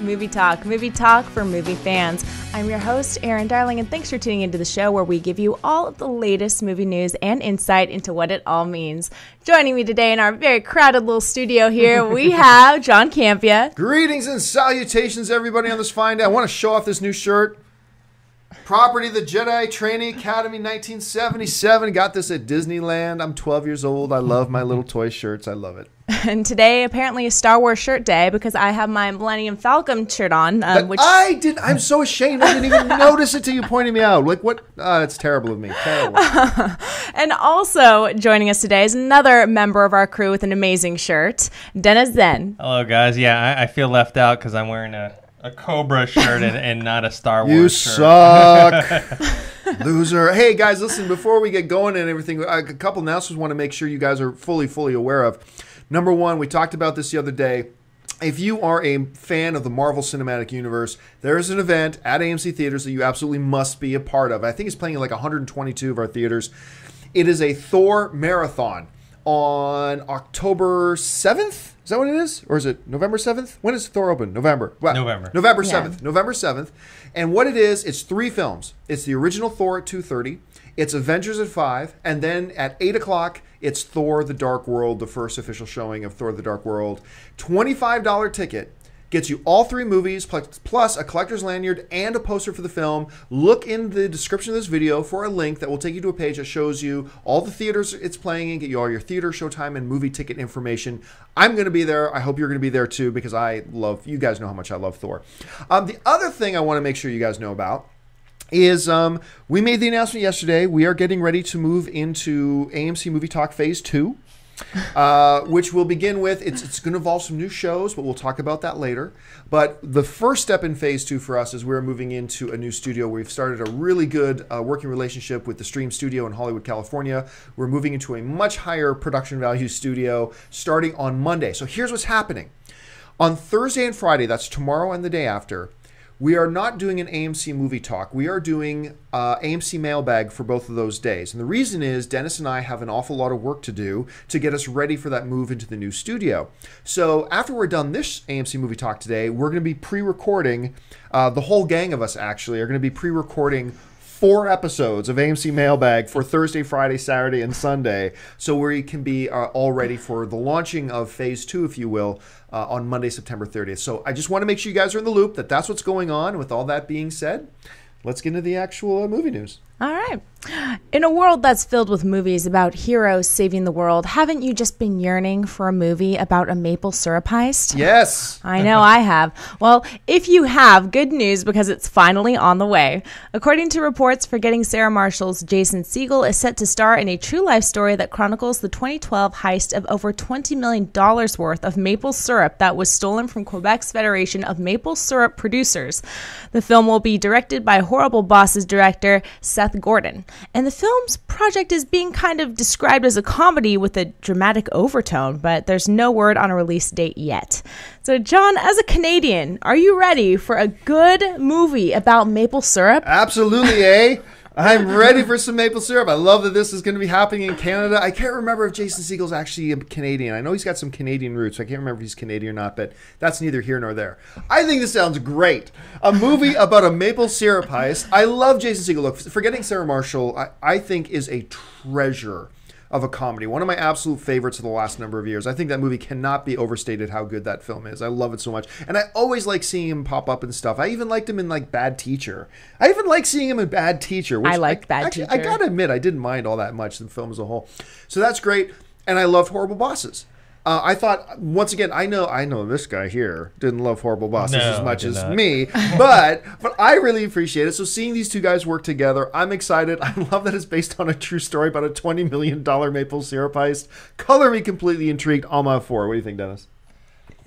Movie Talk for movie fans. I'm your host, Erin Darling, and thanks for tuning into the show where we give you all of the latest movie news and insight into what it all means. Joining me today in our very crowded little studio here, we have John Campia. Greetings and salutations, everybody on this fine day. I want to show off this new shirt. Property of the Jedi Training Academy 1977. Got this at Disneyland. I'm 12 years old. I love my little toy shirts. I love it. And today, apparently, is Star Wars shirt day because I have my Millennium Falcon shirt on. I'm so ashamed. I didn't even notice it till you pointed me out. Like, what? It's terrible of me. Terrible. And also joining us today is another member of our crew with an amazing shirt, Dennis Zen. Hello, guys. Yeah, I feel left out because I'm wearing a Cobra shirt and not a Star Wars shirt. You suck. Loser. Hey, guys, listen, before we get going and everything, a couple announcements want to make sure you guys are fully aware of. Number one, we talked about this the other day. If you are a fan of the Marvel Cinematic Universe, there is an event at AMC Theaters that you absolutely must be a part of. I think it's playing in like 122 of our theaters. It is a Thor marathon on October 7th. Is that what it is? Or is it November 7th? When is Thor open? November. Well, November 7th. Yeah. November 7th. And what it is, it's 3 films. It's the original Thor at 2:30. It's Avengers at 5. And then at 8 o'clock, it's Thor the Dark World, the first official showing of Thor the Dark World. $25 ticket. Gets you all 3 movies, plus a collector's lanyard and a poster for the film. Look in the description of this video for a link that will take you to a page that shows you all the theaters it's playing in, get you all your theater, showtime, and movie ticket information. I'm going to be there. I hope you're going to be there too because you guys know how much I love Thor. The other thing I want to make sure you guys know about is we made the announcement yesterday. We are getting ready to move into AMC Movie Talk Phase 2. Which will begin with, it's going to involve some new shows, but we'll talk about that later. But the first step in Phase 2 for us is we're moving into a new studio. We've started a really good working relationship with the Stream Studio in Hollywood, California. We're moving into a much higher production value studio starting on Monday. So here's what's happening. On Thursday and Friday, that's tomorrow and the day after, we are not doing an AMC Movie Talk. We are doing AMC Mailbag for both of those days. And the reason is Dennis and I have an awful lot of work to do to get us ready for that move into the new studio. So after we're done this AMC Movie Talk today, we're going to be pre-recording, the whole gang of us actually are going to be pre-recording 4 episodes of AMC Mailbag for Thursday, Friday, Saturday, and Sunday. So we can be all ready for the launching of Phase 2, if you will, on Monday, September 30th. So I just want to make sure you guys are in the loop that that's what's going on. With all that being said, let's get into the actual movie news. All right. In a world that's filled with movies about heroes saving the world, haven't you just been yearning for a movie about a maple syrup heist? Yes. I know I have. Well, if you have, good news because it's finally on the way. According to reports, Forgetting Sarah Marshall's Jason Segel is set to star in a true life story that chronicles the 2012 heist of over $20 million worth of maple syrup that was stolen from Quebec's Federation of Maple Syrup Producers. The film will be directed by Horrible Bosses director Seth Gordon. And the film's project is being kind of described as a comedy with a dramatic overtone, but there's no word on a release date yet. So, John, as a Canadian, are you ready for a good movie about maple syrup? Absolutely, eh? I'm ready for some maple syrup. I love that this is going to be happening in Canada. I can't remember if Jason Segel's actually a Canadian. I know he's got some Canadian roots. I can't remember if he's Canadian or not, but that's neither here nor there. I think this sounds great. A movie about a maple syrup heist. I love Jason Segel. Look, Forgetting Sarah Marshall, I think is a treasure of a comedy. One of my absolute favorites of the last number of years. I think that movie cannot be overstated how good that film is. I love it so much. And I always like seeing him pop up and stuff. I even liked him in like Bad Teacher. I even like seeing him in Bad Teacher. Which I liked Bad Teacher. I gotta admit, I didn't mind all that much, the film as a whole. So that's great. And I loved Horrible Bosses. I thought, once again, I know this guy here didn't love Horrible Bosses as much as me, but I really appreciate it. So seeing these two guys work together, I'm excited. I love that it's based on a true story about a $20 million maple syrup heist. Color me completely intrigued. I'm all for it. What do you think, Dennis?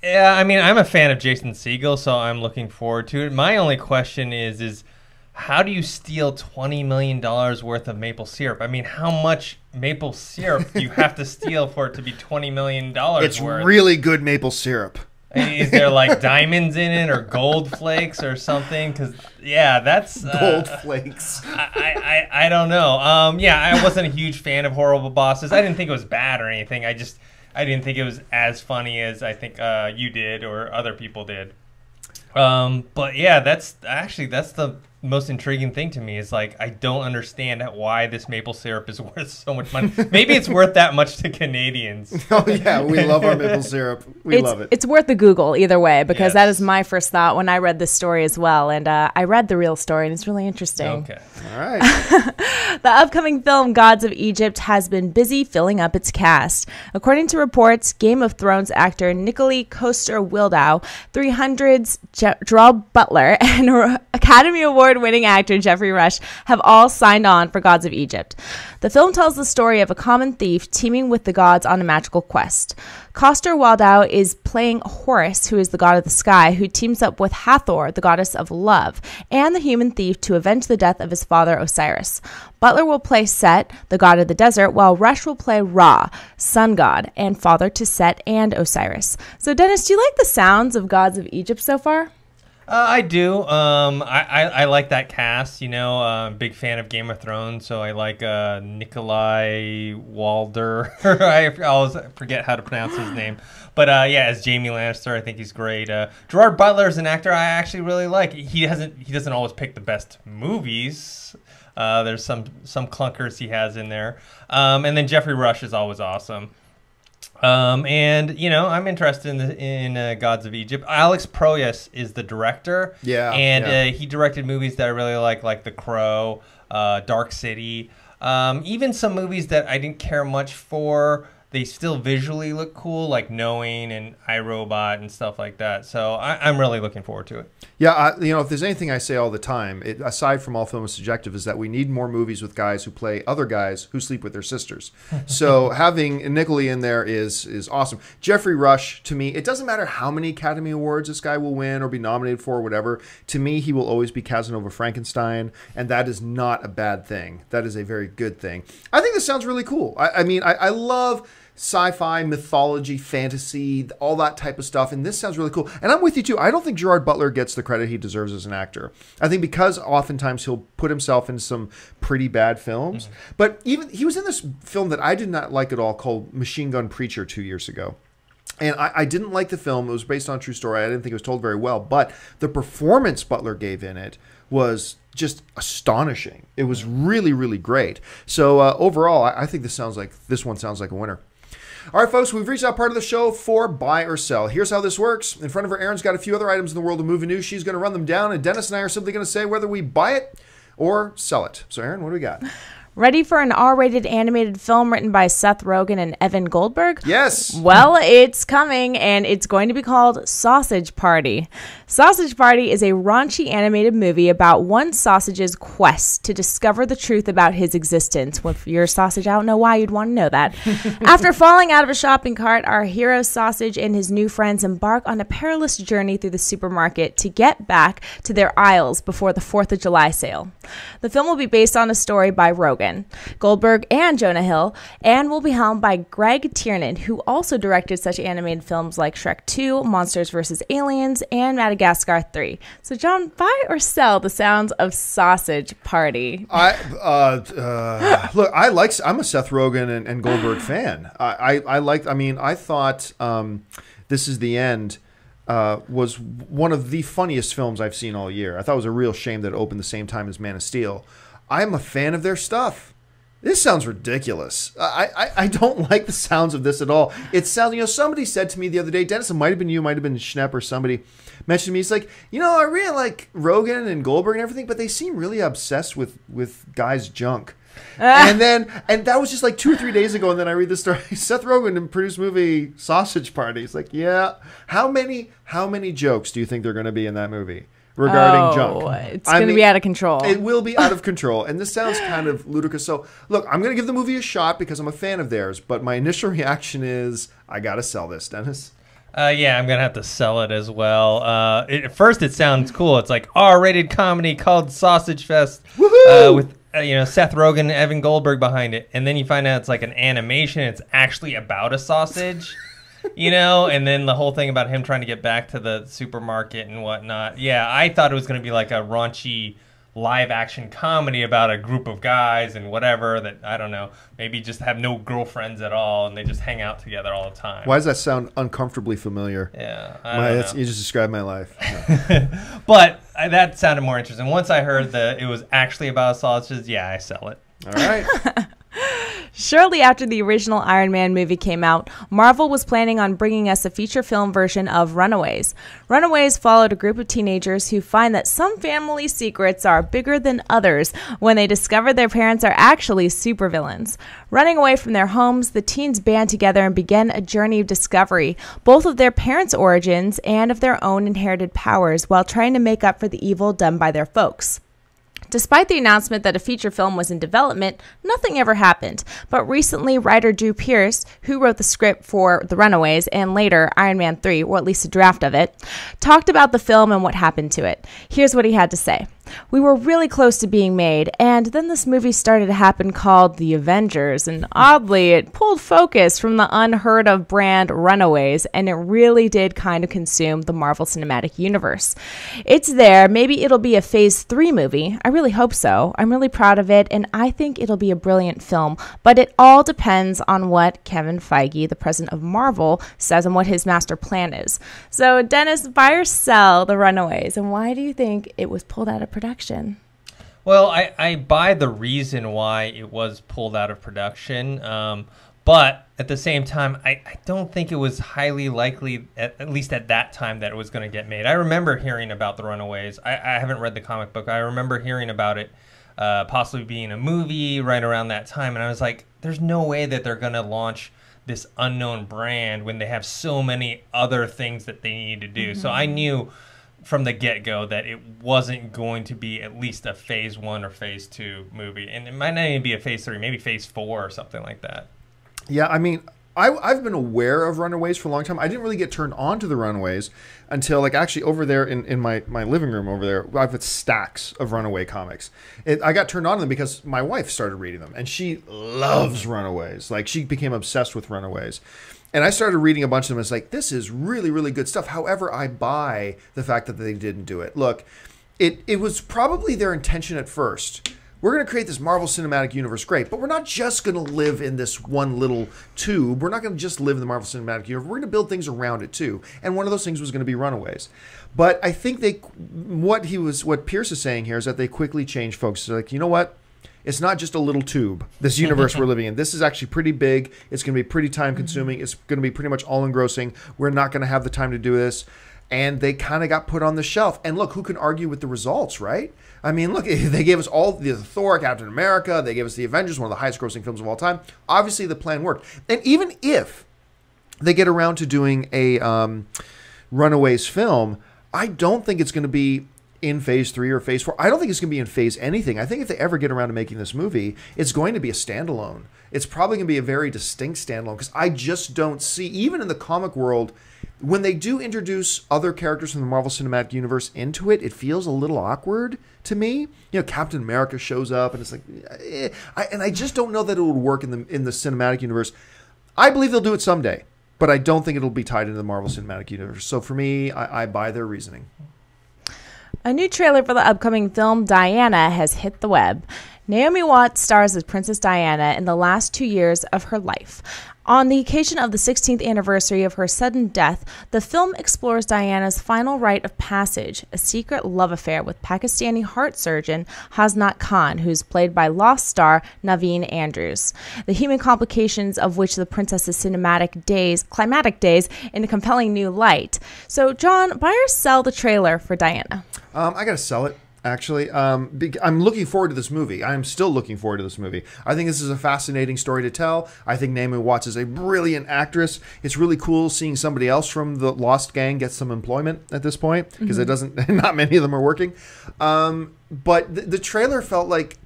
Yeah, I mean, I'm a fan of Jason Segel, so I'm looking forward to it. My only question is how do you steal $20 million worth of maple syrup? I mean, how much maple syrup do you have to steal for it to be $20 million It's worth? really good maple syrup. Is there like diamonds in it or gold flakes or something? Because, yeah, that's... gold flakes. I don't know. Yeah, I wasn't a huge fan of Horrible Bosses. I didn't think it was bad or anything. I didn't think it was as funny as I think you did or other people did. But yeah, that's the most intriguing thing to me is like I don't understand why this maple syrup is worth so much money. Maybe it's worth that much to Canadians. Oh yeah, we love our maple syrup. We love it. It's worth the Google either way because Yes. that is my first thought when I read this story as well, and I read the real story and it's really interesting. Okay. All right. The upcoming film Gods of Egypt has been busy filling up its cast. According to reports, Game of Thrones actor Nikolai Coster-Waldau, 300's Gerald Butler, and Academy Award-winning actor Geoffrey Rush have all signed on for Gods of Egypt. The film tells the story of a common thief teaming with the gods on a magical quest. Coster-Waldau is playing Horus, who is the god of the sky, who teams up with Hathor, the goddess of love, and the human thief to avenge the death of his father Osiris. Butler will play Set, the god of the desert, while Rush will play Ra, sun god, and father to Set and Osiris. So, Dennis, do you like the sounds of Gods of Egypt so far? I do. I like that cast. You know, big fan of Game of Thrones, so I like Nikolai Walder. I always forget how to pronounce his name. But yeah, as Jaime Lannister, I think he's great. Gerard Butler is an actor I actually really like. He doesn't always pick the best movies. There's some clunkers he has in there. And then Geoffrey Rush is always awesome. And you know, I'm interested in Gods of Egypt. Alex Proyas is the director. Yeah, and he directed movies that I really like The Crow, Dark City, even some movies that I didn't care much for. They still visually look cool, like Knowing and iRobot and stuff like that. So I'm really looking forward to it. Yeah, you know, if there's anything I say all the time, aside from all film is subjective, is that we need more movies with guys who play other guys who sleep with their sisters. So having Nicolai in there is awesome. Geoffrey Rush, to me, it doesn't matter how many Academy Awards this guy will win or be nominated for or whatever. To me, he will always be Casanova Frankenstein, and that is not a bad thing. That is a very good thing. I think this sounds really cool. I mean, I love sci-fi, mythology, fantasy, all that type of stuff. And this sounds really cool. And I'm with you too. I don't think Gerard Butler gets the credit he deserves as an actor. I think because oftentimes he'll put himself in some pretty bad films. Mm-hmm. But even he was in this film that I did not like at all called Machine Gun Preacher 2 years ago. And I didn't like the film. It was based on a true story. I didn't think it was told very well. But the performance Butler gave in it was just astonishing. It was really, really great. So overall, I think this one sounds like a winner. All right, folks, we've reached that part of the show for Buy or Sell. Here's how this works. In front of her, Erin's got a few other items in the world of movie news. She's going to run them down, and Dennis and I are simply going to say whether we buy it or sell it. So, Erin, what do we got? Ready for an R-rated animated film written by Seth Rogen and Evan Goldberg? Yes. Well, it's coming, and it's going to be called Sausage Party. Sausage Party is a raunchy animated movie about one sausage's quest to discover the truth about his existence. Well, if you're a sausage, I don't know why you'd want to know that. After falling out of a shopping cart, our hero Sausage and his new friends embark on a perilous journey through the supermarket to get back to their aisles before the 4th of July sale. The film will be based on a story by Rogen, Goldberg, and Jonah Hill, and will be helmed by Greg Tiernan, who also directed such animated films like Shrek 2, Monsters vs. Aliens, and Madagascar 3. So, John, buy or sell the sounds of Sausage Party? Look, I'm a Seth Rogen and Goldberg fan. I thought This Is the End was one of the funniest films I've seen all year. I thought it was a real shame that it opened the same time as Man of Steel. I'm a fan of their stuff. This sounds ridiculous. I don't like the sounds of this at all. It sounds, somebody said to me the other day, Dennis, it might have been you, might have been Schnepp or somebody, mentioned to me, it's like, I really like Rogen and Goldberg and everything, but they seem really obsessed with guys' junk. And that was just like 2 or 3 days ago, and then I read the story. Seth Rogen produced movie Sausage Party. It's like, yeah. How many jokes do you think there are going to be in that movie regarding junk? It's going to be out of control. It will be out of control, and this sounds kind of ludicrous. So, look, I'm going to give the movie a shot because I'm a fan of theirs, but my initial reaction is, I got to sell this, Dennis. Yeah, I'm going to have to sell it as well. At first, it sounds cool. It's like R-rated comedy called Sausage Fest with Seth Rogen and Evan Goldberg behind it. And then you find out it's like an animation. It's actually about a sausage, and then the whole thing about him trying to get back to the supermarket and whatnot. Yeah, I thought it was going to be like a raunchy live action comedy about a group of guys and whatever that, I don't know, maybe just have no girlfriends at all and they just hang out together all the time. Why does that sound uncomfortably familiar? Yeah, I don't know. You just described my life. But that sounded more interesting. Once I heard that it was actually about sausages, yeah, I sell it. All right. Shortly after the original Iron Man movie came out, Marvel was planning on bringing us a feature film version of Runaways. Runaways followed a group of teenagers who find that some family secrets are bigger than others when they discover their parents are actually supervillains. Running away from their homes, the teens band together and begin a journey of discovery, both of their parents' origins and of their own inherited powers, while trying to make up for the evil done by their folks. Despite the announcement that a feature film was in development, nothing ever happened. But recently, writer Drew Pearce, who wrote the script for The Runaways and later Iron Man 3, or at least a draft of it, talked about the film and what happened to it. Here's what he had to say. We were really close to being made, and then this movie started to happen called The Avengers, and oddly, it pulled focus from the unheard of brand Runaways, and it really did kind of consume the Marvel Cinematic Universe. It's there. Maybe it'll be a Phase 3 movie. I really hope so. I'm really proud of it, and I think it'll be a brilliant film, but it all depends on what Kevin Feige, the president of Marvel, says and what his master plan is. So, Dennis, buy or sell The Runaways, and why do you think it was pulled out of production? Well, I buy the reason why it was pulled out of production, but at the same time, I don't think it was highly likely, at least at that time, that it was going to get made. I remember hearing about The Runaways. I haven't read the comic book. I remember hearing about it possibly being a movie right around that time, and I was like, there's no way that they're going to launch this unknown brand when they have so many other things that they need to do. Mm-hmm. So I knew from the get-go that it wasn't going to be at least a Phase 1 or Phase 2 movie. And it might not even be a Phase 3, maybe Phase 4 or something like that. Yeah, I mean, I've been aware of Runaways for a long time. I didn't really get turned on to the Runaways until, like, actually over there in my living room over there, I've got stacks of Runaway comics. I got turned on to them because my wife started reading them, and she loves Runaways. Like, she became obsessed with Runaways. And I started reading a bunch of them. It's like, this is really, really good stuff. However, I buy the fact that they didn't do it. Look, it was probably their intention at first. We're going to create this Marvel Cinematic Universe, great, but we're not just going to live in this one little tube. We're not going to just live in the Marvel Cinematic Universe. We're going to build things around it too. And one of those things was going to be Runaways. But I think what Pierce is saying here is that they quickly changed focus. They're like, you know what? It's not just a little tube, this universe we're living in. This is actually pretty big. It's going to be pretty time-consuming. It's going to be pretty much all-engrossing. We're not going to have the time to do this. And they kind of got put on the shelf. And look, who can argue with the results, right? I mean, look, they gave us all the Thor, Captain America. They gave us the Avengers, one of the highest-grossing films of all time. Obviously, the plan worked. And even if they get around to doing a Runaways film, I don't think it's going to be in Phase 3 or Phase 4. I don't think it's going to be in Phase anything. I think if they ever get around to making this movie, it's going to be a standalone. It's probably going to be a very distinct standalone because I just don't see, even in the comic world, when they do introduce other characters from the Marvel Cinematic Universe into it, it feels a little awkward to me. You know, Captain America shows up, and it's like, I just don't know that it would work in the cinematic universe. I believe they'll do it someday, but I don't think it'll be tied into the Marvel Cinematic Universe. So for me, I buy their reasoning. A new trailer for the upcoming film Diana has hit the web. Naomi Watts stars as Princess Diana in the last 2 years of her life. On the occasion of the 16th anniversary of her sudden death, the film explores Diana's final rite of passage, a secret love affair with Pakistani heart surgeon Hasnat Khan, who's played by Lost star Naveen Andrews. The human complications of which the princess's climatic days in a compelling new light. So, John, buy or sell the trailer for Diana? I got to sell it. Actually, I'm looking forward to this movie. I'm still looking forward to this movie. I think this is a fascinating story to tell. I think Naomi Watts is a brilliant actress. It's really cool seeing somebody else from the Lost gang get some employment at this point because not many of them are working. But the trailer felt like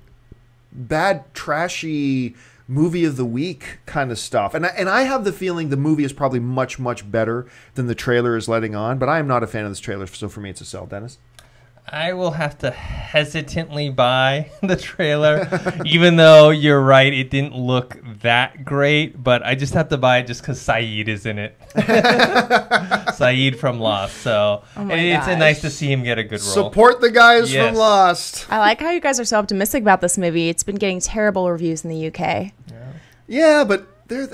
bad, trashy movie of the week kind of stuff. And I have the feeling the movie is probably much, much better than the trailer is letting on. But I am not a fan of this trailer, so for me it's a sell. Dennis? I will have to hesitantly buy the trailer, even though you're right, it didn't look that great, but I just have to buy it just because Saeed is in it. Saeed from Lost, so it's nice to see him get a good role. Support the guys from Lost. I like how you guys are so optimistic about this movie. It's been getting terrible reviews in the UK. Yeah, but they're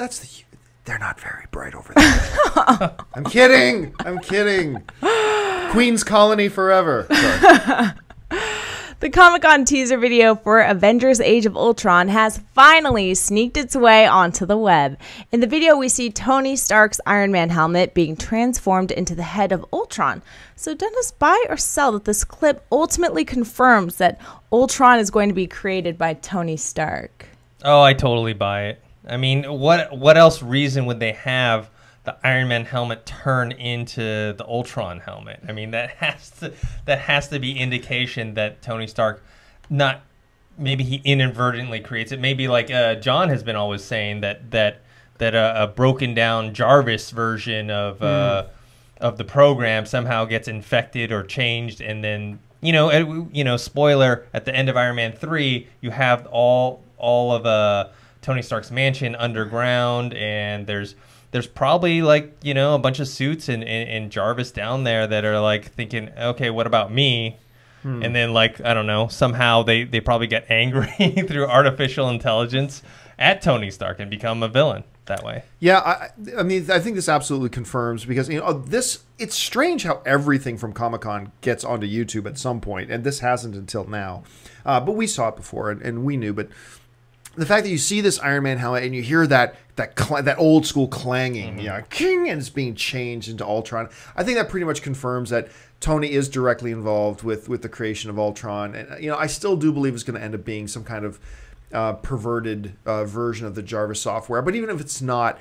not very bright over there. I'm kidding. Queen's Colony forever. Sorry. The Comic-Con teaser video for Avengers Age of Ultron has finally sneaked its way onto the web. In the video, we see Tony Stark's Iron Man helmet being transformed into the head of Ultron. So Dennis, buy or sell that this clip ultimately confirms that Ultron is going to be created by Tony Stark? Oh, I totally buy it. I mean, what else reason would they have the Iron Man helmet turn into the Ultron helmet? I mean, that has to be indication that Tony Stark, not maybe he inadvertently creates it. Maybe like John has been always saying that a broken down Jarvis version of the program somehow gets infected or changed, and then spoiler, at the end of Iron Man 3, you have all of Tony Stark's mansion underground, and there's probably a bunch of suits and Jarvis down there that are like thinking, okay, what about me? And then I don't know, somehow they probably get angry through artificial intelligence at Tony Stark and become a villain that way. Yeah, I mean, I think this absolutely confirms, because it's strange how everything from Comic-Con gets onto YouTube at some point, and this hasn't until now. But we saw it before, and we knew. But the fact that you see this Iron Man helmet and you hear that old school clanging, king, and it's being changed into Ultron, I think that pretty much confirms that Tony is directly involved with the creation of Ultron. And I still do believe it's going to end up being some kind of perverted version of the Jarvis software. But even if it's not,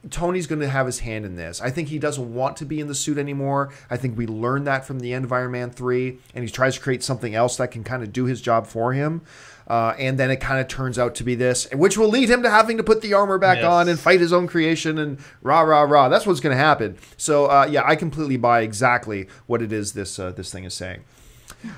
Tony's going to have his hand in this. I think he doesn't want to be in the suit anymore. I think we learned that from the end of Iron Man 3, and he tries to create something else that can kind of do his job for him. And then it kind of turns out to be this, which will lead him to having to put the armor back on and fight his own creation and rah, rah, rah. That's what's going to happen. So, I completely buy exactly what it is this thing is saying.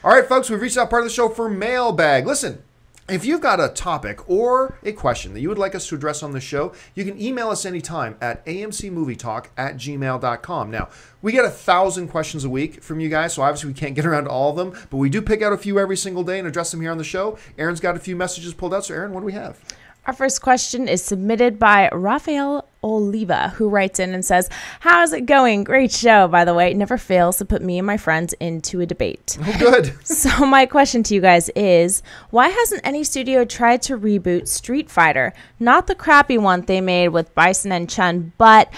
All right, folks, we've reached that part of the show for Mailbag. Listen, if you've got a topic or a question that you would like us to address on the show, you can email us anytime at amcmovietalk@gmail.com. Now, we get 1,000 questions a week from you guys, so obviously we can't get around to all of them, but we do pick out a few every single day and address them here on the show. Aaron's got a few messages pulled out, so Aaron, what do we have? Our first question is submitted by Rafael Oliva, who writes in and says, "How's it going? Great show, by the way. It never fails to put me and my friends into a debate." Oh, good. So my question to you guys is, why hasn't any studio tried to reboot Street Fighter? Not the crappy one they made with Bison and Chun, but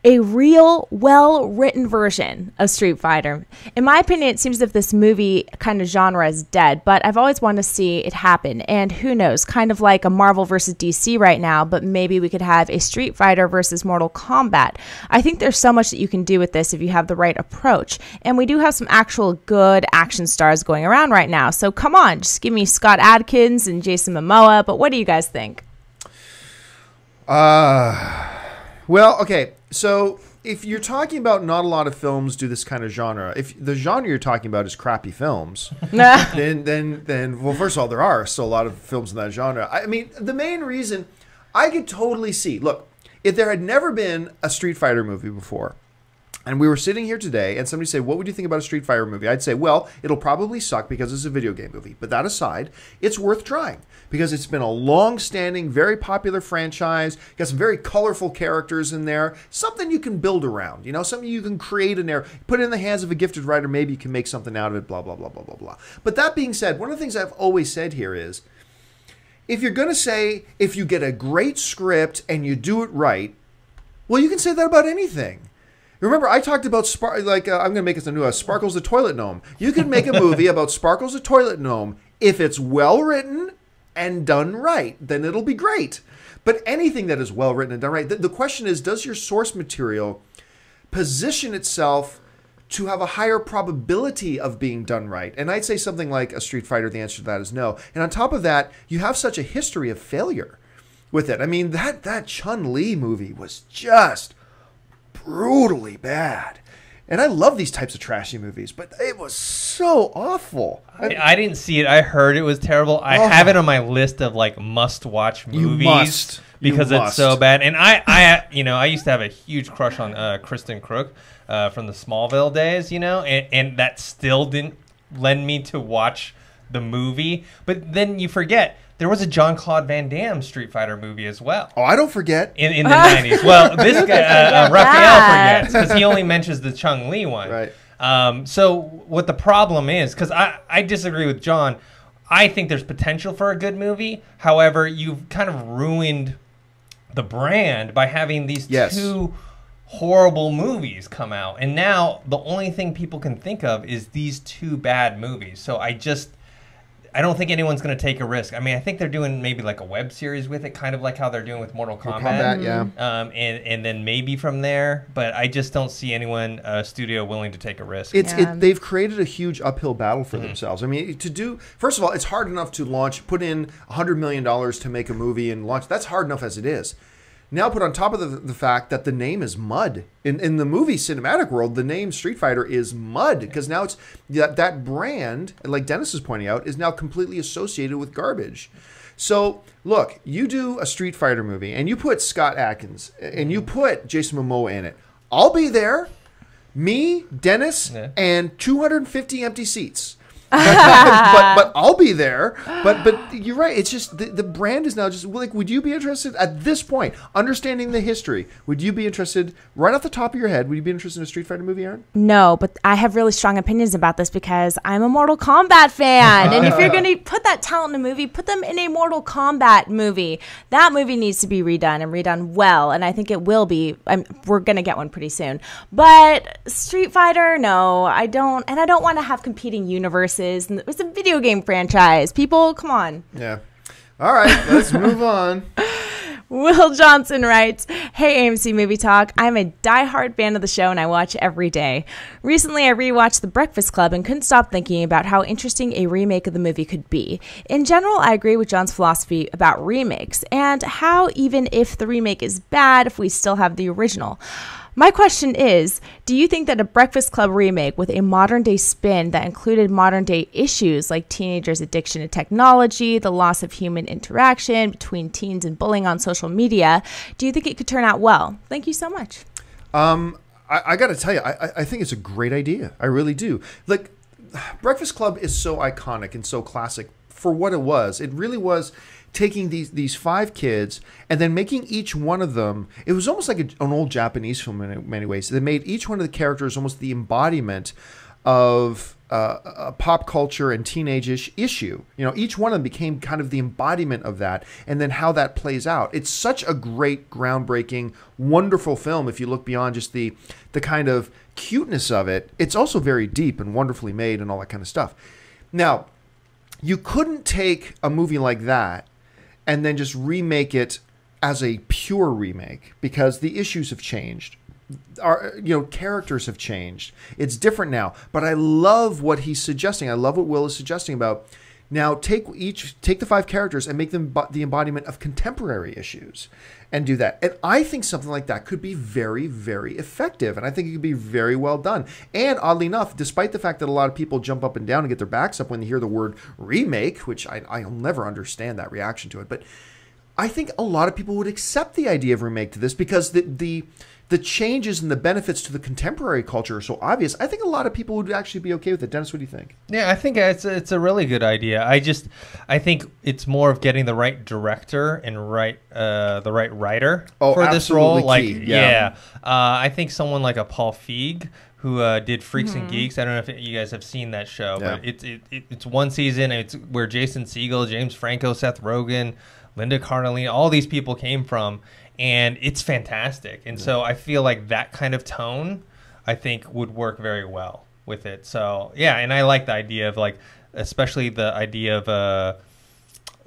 a real, well-written version of Street Fighter. In my opinion, it seems as if this movie kind of genre is dead, but I've always wanted to see it happen. And who knows, kind of like a Marvel versus DC right now, but maybe we could have a Street Fighter versus Mortal Kombat. I think there's so much that you can do with this if you have the right approach. And we do have some actual good action stars going around right now. So come on, just give me Scott Adkins and Jason Momoa. But what do you guys think? Well, okay. So if you're talking about not a lot of films do this kind of genre, if the genre you're talking about is crappy films, then well, first of all, there are still a lot of films in that genre. I mean, the main reason I could totally see, look, if there had never been a Street Fighter movie before, and we were sitting here today and somebody said, what would you think about a Street Fighter movie? I'd say, well, it'll probably suck because it's a video game movie. But that aside, it's worth trying because it's been a long-standing, very popular franchise. Got some very colorful characters in there. Something you can build around, something you can create in there. Put it in the hands of a gifted writer. Maybe you can make something out of it, blah, blah, blah, blah, blah, blah. But that being said, one of the things I've always said here is, if you're going to say, if you get a great script and you do it right, well, you can say that about anything. Remember, I talked about, I'm going to make it into a Sparkles the Toilet Gnome. You can make a movie about Sparkles the Toilet Gnome. If it's well-written and done right, then it'll be great. But anything that is well-written and done right, the question is, does your source material position itself to have a higher probability of being done right? And I'd say something like a Street Fighter, the answer to that is no. And on top of that, you have such a history of failure with it. I mean, that Chun-Li movie was just brutally bad. And I love these types of trashy movies, but it was so awful. I didn't see it. I heard it was terrible. I have it on my list of like must-watch movies because it's so bad. And I used to have a huge crush on Kristen Crook from the Smallville days, and that still didn't lend me to watch the movie. But then you forget. There was a Jean-Claude Van Damme Street Fighter movie as well. Oh, I don't forget. In the 90s. Well, this guy, Raphael forgets because he only mentions the Chung-Li one. Right. So what the problem is, because I disagree with John, I think there's potential for a good movie. However, you've kind of ruined the brand by having these two horrible movies come out. And now the only thing people can think of is these two bad movies. So I don't think anyone's going to take a risk. I mean, I think they're doing maybe like a web series with it, kind of like how they're doing with Mortal Kombat. Yeah. And then maybe from there, but I just don't see anyone studio willing to take a risk. They've created a huge uphill battle for themselves. I mean, first of all, it's hard enough to put in $100 million to make a movie and launch. That's hard enough as it is. Now put on top of the fact that the name is mud. In the movie cinematic world, the name Street Fighter is mud because now it's that brand, like Dennis is pointing out, is now completely associated with garbage. So look, you do a Street Fighter movie and you put Scott Adkins and you put Jason Momoa in it. I'll be there, me, Dennis, and 250 empty seats. But I'll be there. But you're right. It's just the brand is now just like, would you be interested at this point, understanding the history? Would you be interested right off the top of your head? Would you be interested in a Street Fighter movie, Aaron? No, but I have really strong opinions about this because I'm a Mortal Kombat fan. And if you're going to put that talent in a movie, put them in a Mortal Kombat movie. That movie needs to be redone and redone well. And I think it will be. We're going to get one pretty soon. But Street Fighter, no, I don't. And I don't want to have competing universes. It's a video game franchise. People, come on. Yeah. All right, let's move on. Will Johnson writes, "Hey AMC Movie Talk, I'm a diehard fan of the show and I watch every day. Recently I rewatched The Breakfast Club and couldn't stop thinking about how interesting a remake of the movie could be. In general, I agree with John's philosophy about remakes and how even if the remake is bad, if we still have the original. My question is, do you think that a Breakfast Club remake with a modern-day spin that included modern-day issues like teenagers' addiction to technology, the loss of human interaction between teens and bullying on social media, do you think it could turn out well? Thank you so much." I got to tell you, I think it's a great idea. I really do. Like, Breakfast Club is so iconic and so classic for what it was. It really was taking these 5 kids and then making each one of them, it was almost like an old Japanese film in many ways. They made each one of the characters almost the embodiment of a pop culture and teenage-ish issue. Each one of them became kind of the embodiment of that, and then how that plays out. It's such a great, groundbreaking, wonderful film if you look beyond just the kind of cuteness of it. It's also very deep and wonderfully made and all that kind of stuff. Now, you couldn't take a movie like that and then just remake it as a pure remake because the issues have changed. Characters have changed. It's different now. But I love what he's suggesting. I love what Will is suggesting about now take the 5 characters and make them the embodiment of contemporary issues and do that. And I think something like that could be very, very effective. And I think it could be very well done. And oddly enough, despite the fact that a lot of people jump up and down and get their backs up when they hear the word remake, which I'll never understand that reaction to it, but I think a lot of people would accept the idea of remake to this because the changes and the benefits to the contemporary culture are so obvious. I think a lot of people would actually be okay with it. Dennis, what do you think? Yeah, I think it's a really good idea. I think it's more of getting the right director and the right writer for this role. Key. I think someone like a Paul Feig who did Freaks and Geeks. I don't know if you guys have seen that show, but it's one season. It's where Jason Segel, James Franco, Seth Rogen, Linda Cardellini, all these people came from. And it's fantastic. And so I feel like that kind of tone, I think, would work very well with it. So, yeah, and I like the idea of, like, especially the idea of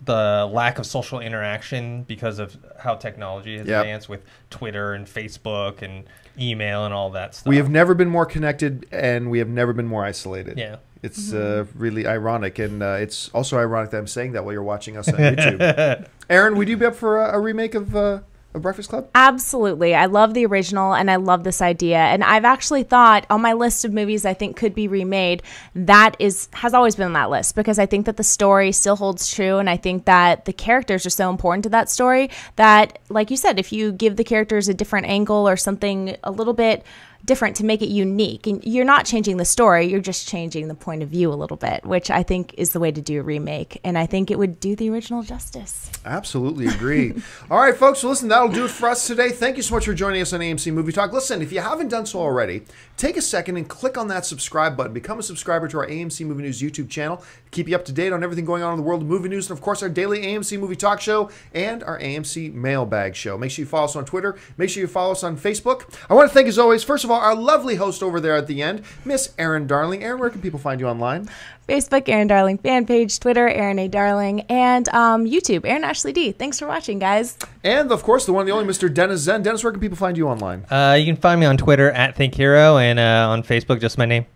the lack of social interaction because of how technology has advanced with Twitter and Facebook and email and all that stuff. We have never been more connected, and we have never been more isolated. Yeah. It's really ironic, and it's also ironic that I'm saying that while you're watching us on YouTube. Aaron, would you be up for a remake of of Breakfast Club? Absolutely. I love the original and I love this idea. And I've actually thought on my list of movies I think could be remade, has always been on that list because I think that the story still holds true. And I think that the characters are so important to that story that, like you said, if you give the characters a different angle or something a little bit different to make it unique, and you're not changing the story, you're just changing the point of view a little bit, which I think is the way to do a remake, and I think it would do the original justice. Absolutely agree. All right, folks, so listen, that'll do it for us today. Thank you so much for joining us on AMC Movie Talk. Listen, if you haven't done so already, take a second and click on that subscribe button. Become a subscriber to our AMC Movie News YouTube channel. Keep you up to date on everything going on in the world of movie news, and of course our daily AMC Movie Talk show and our AMC Mailbag show. Make sure you follow us on Twitter. Make sure you follow us on Facebook. I want to thank, as always, first of all, our lovely host over there at the end, Miss Erin Darling. Erin, where can people find you online? Facebook, Erin Darling fan page, Twitter, Erin A. Darling, and YouTube, Erin Ashley D. Thanks for watching, guys. And, of course, the one and the only Mr. Dennis Zen. Dennis, where can people find you online? You can find me on Twitter at ThinkHero and on Facebook, just my name.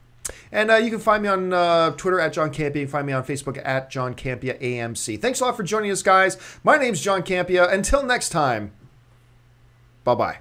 And you can find me on Twitter at John Campia. You can find me on Facebook at John Campia AMC. Thanks a lot for joining us, guys. My name's John Campia. Until next time, bye-bye.